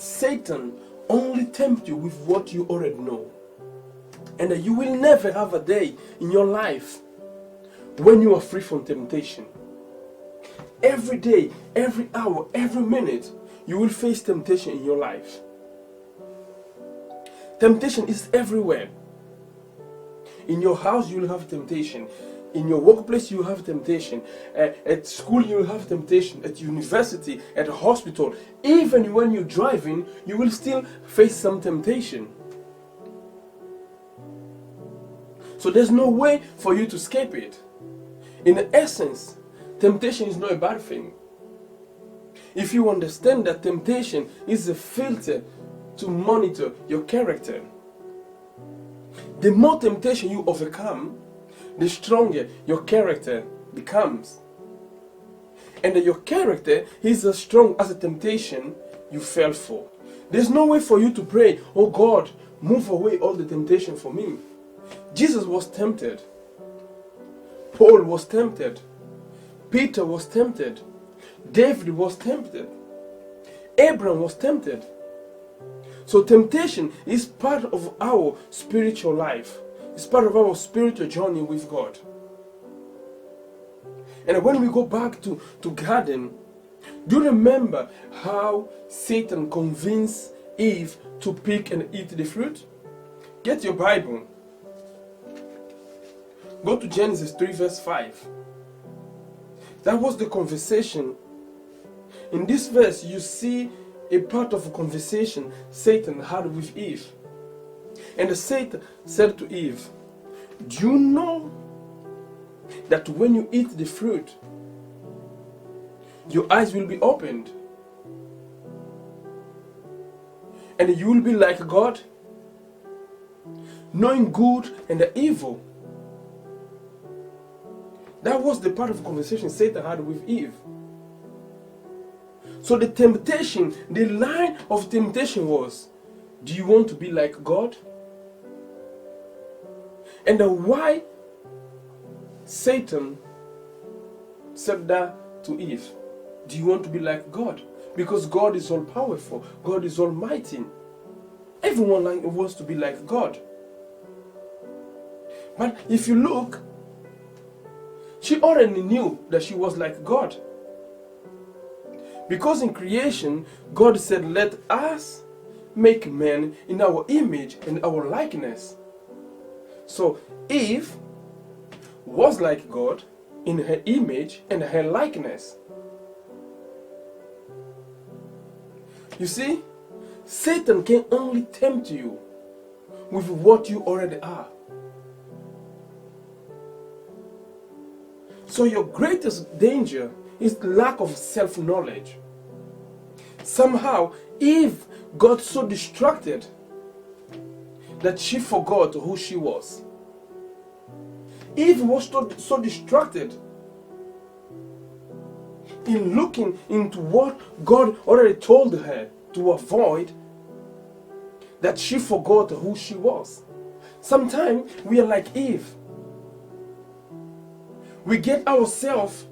Satan only tempts you with what you already know. And that you will never have a day in your life when you are free from temptation. Every day, every hour, every minute, you will face temptation in your life. Temptation is everywhere. In your house, you will have temptation. In your workplace, you have temptation. At school, you will have temptation. At university, at a hospital, even when you're driving, you will still face some temptation. So there's no way for you to escape it. In essence, temptation is not a bad thing. If you understand that temptation is a filter to monitor your character, the more temptation you overcome, the stronger your character becomes. And that your character is as strong as the temptation you fell for. There's no way for you to pray, "Oh God, move away all the temptation for me." Jesus was tempted. Paul was tempted. Peter was tempted. David was tempted. Abraham was tempted. So temptation is part of our spiritual life. It's part of our spiritual journey with God. And when we go back to garden, do you remember how Satan convinced Eve to pick and eat the fruit? Get your Bible. Go to Genesis 3 verse 5. That was the conversation. In this verse, you see a part of a conversation Satan had with Eve. And Satan said to Eve, "Do you know that when you eat the fruit, your eyes will be opened, and you will be like God, knowing good and evil?" That was the part of conversation Satan had with Eve. So the temptation, the line of temptation was, do you want to be like God? And why Satan said that to Eve? Do you want to be like God? Because God is all powerful. God is almighty. Everyone wants to be like God. But if you look, she already knew that she was like God. Because in creation, God said, "Let us make man in our image and our likeness." So Eve was like God in her image and her likeness. You see, Satan can only tempt you with what you already are. So your greatest danger is the lack of self-knowledge. Somehow, Eve got so distracted that she forgot who she was. Eve was so distracted in looking into what God already told her to avoid that she forgot who she was. Sometimes we are like Eve. We get ourselves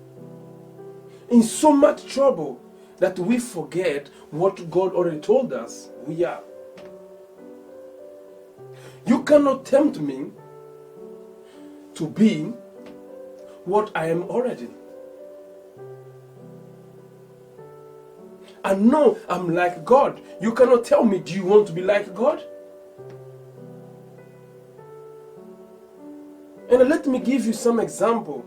in so much trouble that we forget what God already told us we are. You cannot tempt me to be what I am already. I know I'm like God. You cannot tell me, do you want to be like God? And let me give you some example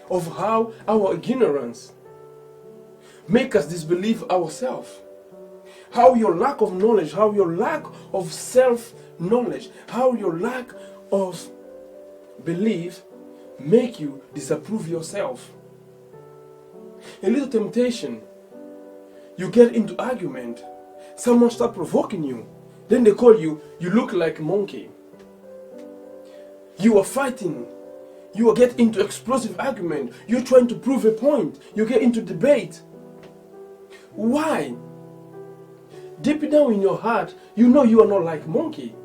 of how our ignorance make us disbelieve ourselves. How your lack of knowledge, how your lack of self-knowledge, how your lack of belief make you disapprove yourself. A little temptation, you get into argument, someone start provoking you, then they call you, you look like a monkey. You are fighting, you get into explosive argument, you're trying to prove a point, you get into debate. Why? Deep down in your heart, you know you are not like monkey.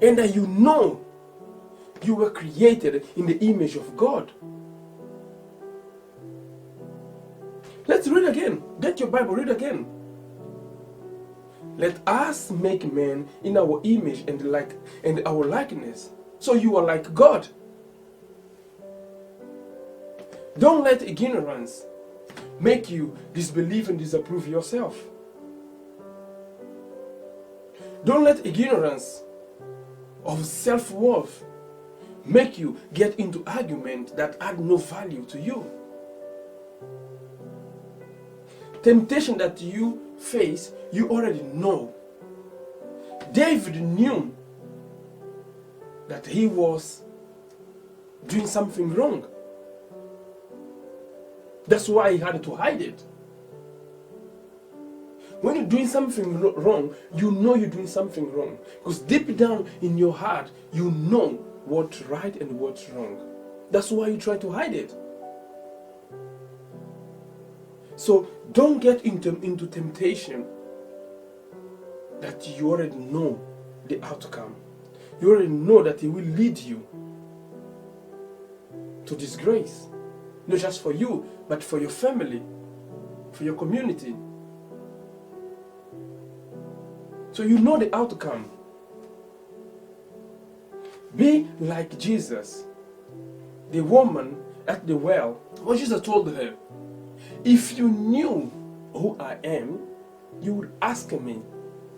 And that you know you were created in the image of God. Let's read again. Get your Bible, read again. Let us make man in our image and our likeness. So you are like God. Don't let ignorance make you disbelieve and disapprove yourself. Don't let ignorance of self-worth make you get into arguments that add no value to you. Temptation that you face, you already know. David knew that he was doing something wrong. That's why he had to hide it. When you're doing something wrong, you know you're doing something wrong. Because deep down in your heart, you know what's right and what's wrong. That's why you try to hide it. So don't get into temptation that you already know the outcome. You already know that it will lead you to disgrace. Not just for you, but for your family, for your community. So you know the outcome. Be like Jesus. The woman at the well, what Jesus told her, if you knew who I am, you would ask me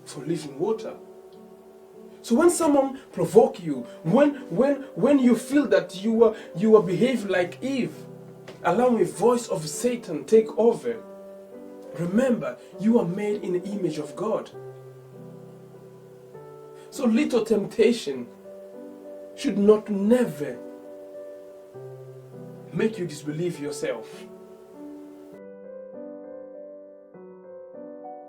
for living water. So when someone provoke you, when you feel that you are behaving like Eve, allowing a voice of Satan take over, remember you are made in the image of God. So little temptation should not never make you disbelieve yourself.